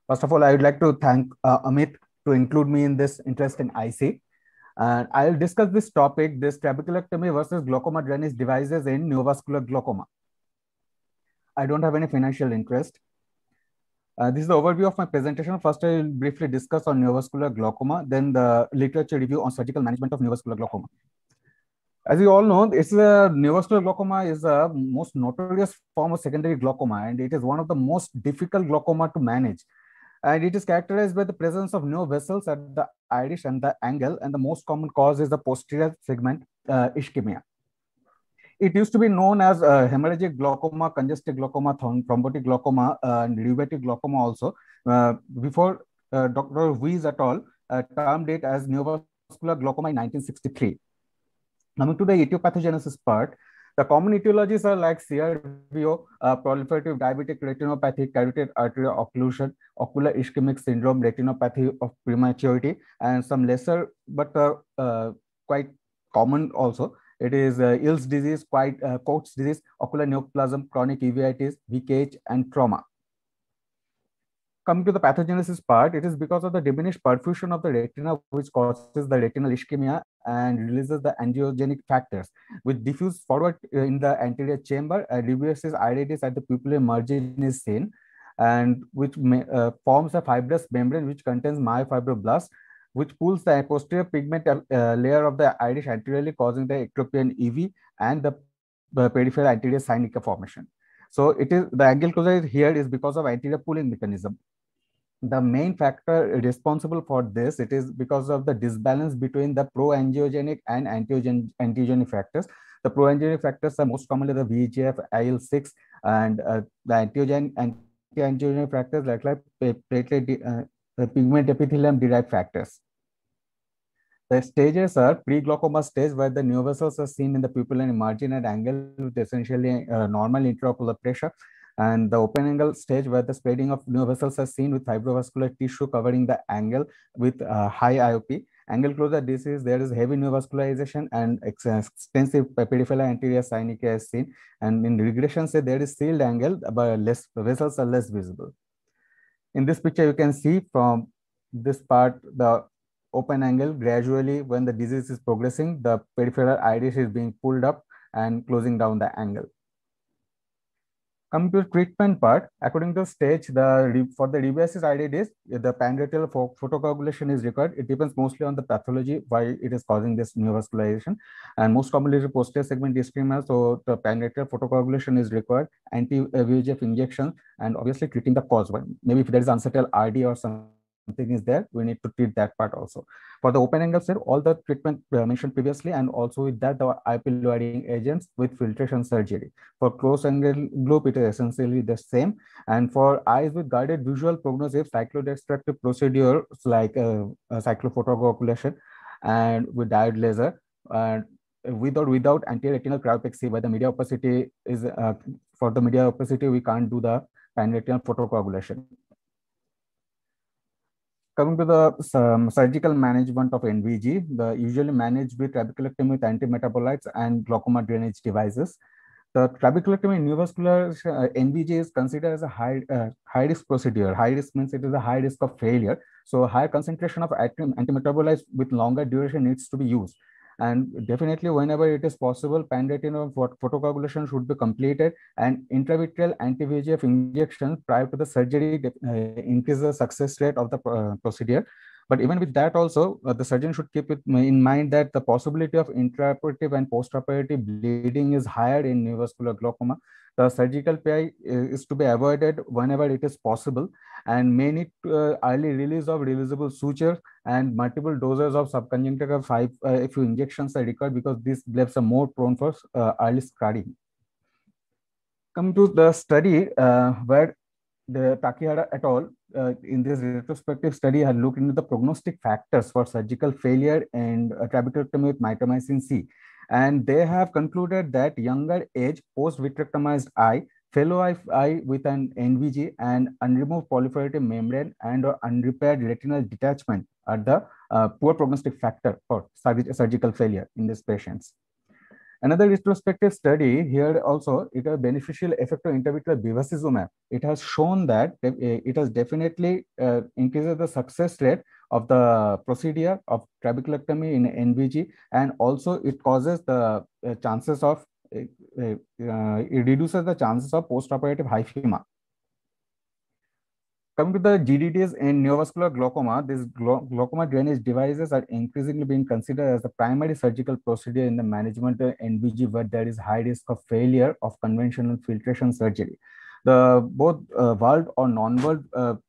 First of all, I would like to thank Amit to include me in this interesting IC. And I'll discuss this topic, this trabeculectomy versus glaucoma drainage devices in neovascular glaucoma. I don't have any financial interest. This is the overview of my presentation. First, I will briefly discuss on neovascular glaucoma, then the literature review on surgical management of neovascular glaucoma. As you all know, neovascular glaucoma is the most notorious form of secondary glaucoma, and it is one of the most difficult glaucoma to manage. And it is characterized by the presence of no vessels at the iris and the angle, and the most common cause is the posterior segment ischemia. It used to be known as hemorrhagic glaucoma, congestive glaucoma, thrombotic glaucoma, and rheumatic glaucoma also. Before Dr. Weiss et al. Termed it as neovascular glaucoma in 1963. Coming to the etiopathogenesis part, the common etiologies are like CRVO, proliferative diabetic retinopathy, carotid artery occlusion, ocular ischemic syndrome, retinopathy of prematurity, and some lesser but quite common also. It is Ills disease, Coats disease, ocular neoplasm, chronic uveitis, VKH, and trauma. Coming to the pathogenesis part, it is because of the diminished perfusion of the retina which causes the retinal ischemia and releases the angiogenic factors, which diffuse forward in the anterior chamber and reverses irides at the pupillary margin is seen, and which forms a fibrous membrane which contains myofibroblasts, which pulls the posterior pigment layer of the iris anteriorly, causing the ectropion EV and the peripheral anterior synechial formation. So it is the angle closure here is because of anterior pulling mechanism. The main factor responsible for this, it is because of the disbalance between the pro-angiogenic and antiogenic factors. The pro-angiogenic factors are most commonly the VEGF, IL-6, and the anti-angiogenic factors like platelet pigment epithelium derived factors. The stages are pre-glaucoma stage, where the neovessels are seen in the pupillary margin at angle with essentially normal intraocular pressure, and the open angle stage, where the spreading of neovessels are seen with fibrovascular tissue covering the angle with high IOP. Angle closure disease, there is heavy neovascularization and extensive peripheral anterior synechiae is seen. And in regression stage, there is sealed angle, but less vessels are less visible. In this picture, you can see from this part, the open angle gradually, when the disease is progressing, the peripheral iris is being pulled up and closing down the angle. Coming to the treatment part, according to stage, for the reverses iridis, the panretinal photocoagulation is required. It depends mostly on the pathology, why it is causing this neovascularization, and most commonly the posterior segment ischemia. So the panretinal photocoagulation is required, anti-VEGF injection, and obviously treating the cause. Maybe if there is unsettled RD or something is there, we need to treat that part also. For the open angle side, all the treatment mentioned previously, and also with that, the IOP lowering agents with filtration surgery. For close angle globe, it is essentially the same. And for eyes with guided visual prognosis, cyclodestructive procedures like cyclophotocoagulation and with diode laser, and with or without anti-retinal cryopexy, where the media opacity is for the media opacity, we can't do the panretinal photocoagulation. Coming to the surgical management of NVG, the usually managed with trabeculectomy with antimetabolites and glaucoma drainage devices. The trabeculectomy neovascular NVG is considered as a high risk procedure. High risk means it is a high risk of failure. So higher concentration of antimetabolites with longer duration needs to be used. And definitely, whenever it is possible, panretinal photocoagulation should be completed, and intravitreal anti-VEGF injection prior to the surgery increase the success rate of the procedure. But even with that also, the surgeon should keep it in mind that the possibility of intraoperative and postoperative bleeding is higher in neovascular glaucoma. The surgical PI is to be avoided whenever it is possible, and may need early release of releasable sutures and multiple doses of subconjunctival 5 few injections are required, because these blebs are more prone for early scarring. Come to the study where the Takihara et al. In this retrospective study had looked into the prognostic factors for surgical failure and trabeculectomy with mitomycin C. And they have concluded that younger age, post-vitrectomized eye, fellow eye with an NVG, and unremoved proliferative membrane and or unrepaired retinal detachment are the poor prognostic factor for surgical failure in these patients. Another retrospective study here also, it has beneficial effect of intravitreal bevacizumab. It has shown that it has definitely increases the success rate of the procedure of trabeculectomy in NVG, and also it causes the chances of, it reduces the chances of postoperative hyphema. Coming to the GDTs in neovascular glaucoma, these glaucoma drainage devices are increasingly being considered as the primary surgical procedure in the management of NVG, where there is high risk of failure of conventional filtration surgery. The both valved or non-valved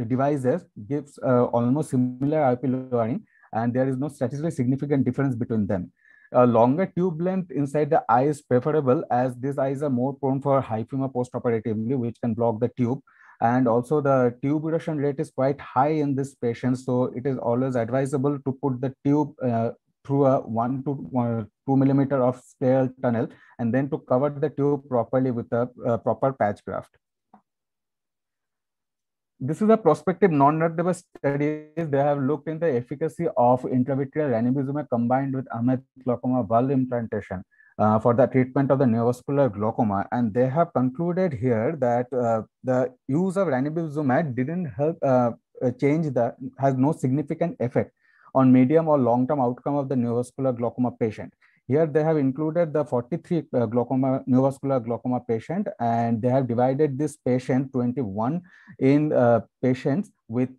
devices gives almost similar IOP lowering, and there is no statistically significant difference between them. A longer tube length inside the eye is preferable, as these eyes are more prone for hyphema postoperatively, which can block the tube. And also the tube duration rate is quite high in this patient, so it is always advisable to put the tube through a 1 to 2 millimeter of scleral tunnel, and then to cover the tube properly with a proper patch graft. This is a prospective non-readable studies. They have looked in the efficacy of intravitreal ranibizumab combined with Ahmed glaucoma valve implantation for the treatment of the neovascular glaucoma, and they have concluded here that the use of ranibizumab didn't help has no significant effect on medium or long-term outcome of the neovascular glaucoma patient. Here they have included the 43 neovascular glaucoma patient, and they have divided this patient 21 in patients with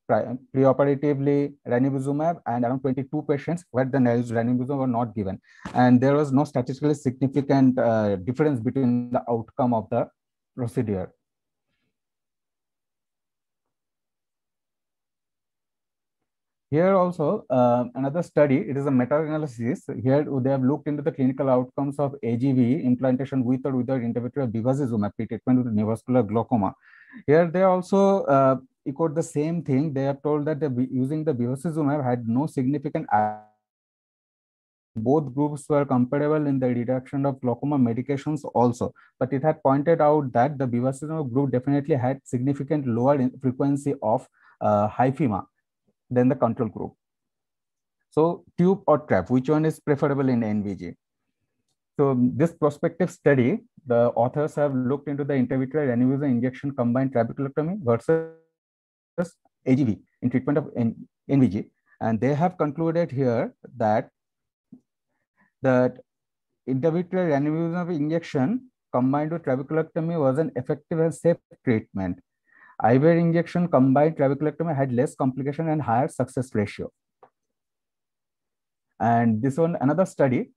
preoperatively ranibizumab, and around 22 patients where the ranibizumab were not given. And there was no statistically significant difference between the outcome of the procedure. Here also, another study, it is a meta-analysis. Here they have looked into the clinical outcomes of AGV implantation with or without intravitreal bevacizumab treatment with neovascular glaucoma. Here they also echoed the same thing. They have told that using the bevacizumab had no significant. Both groups were comparable in the reduction of glaucoma medications also, but it had pointed out that the bevacizumab group definitely had significant lower frequency of hyphema than the control group. So tube or trap, which one is preferable in NVG? So this prospective study, the authors have looked into the intravitreal ranibizumab injection combined trabeculectomy versus AGV in treatment of NVG, and they have concluded here that intravitreal ranibizumab injection combined with trabeculectomy was an effective and safe treatment. IVR injection combined trabeculectomy had less complication and higher success ratio. And this one, another study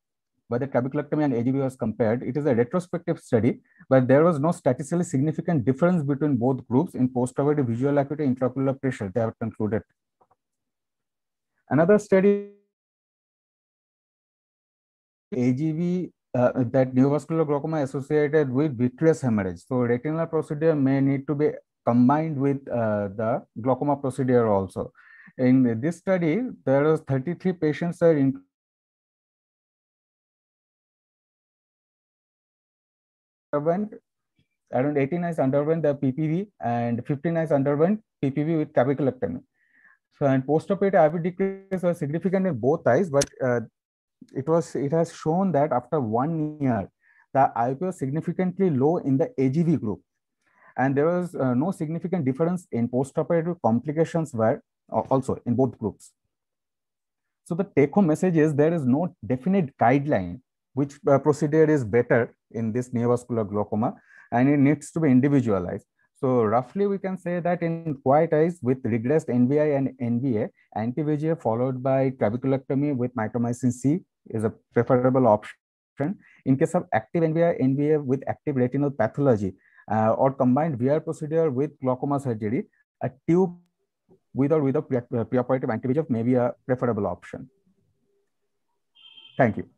where the trabeculectomy and AGV was compared. It is a retrospective study, but there was no statistically significant difference between both groups in postoperative visual acuity intraocular pressure, they have concluded. Another study, AGV, that neovascular glaucoma associated with vitreous hemorrhage. So retinal procedure may need to be combined with the glaucoma procedure also. In this study, there was 33 patients are in around 89 underwent the PPV and 59 underwent PPV with trabeculectomy. So, and postoperative IOP decrease was significant in both eyes, but it has shown that after 1 year, the IOP was significantly low in the AGV group, and there was no significant difference in postoperative complications were also in both groups. So the take-home message is there is no definite guideline which procedure is better in this neovascular glaucoma, and it needs to be individualized. So roughly we can say that in quiet eyes with regressed NVI and NVA, anti-VEGF followed by trabeculectomy with mitomycin C is a preferable option. In case of active NVI, NVA with active retinal pathology or combined VR procedure with glaucoma surgery, a tube with or without preoperative anti-VEGF may be a preferable option. Thank you.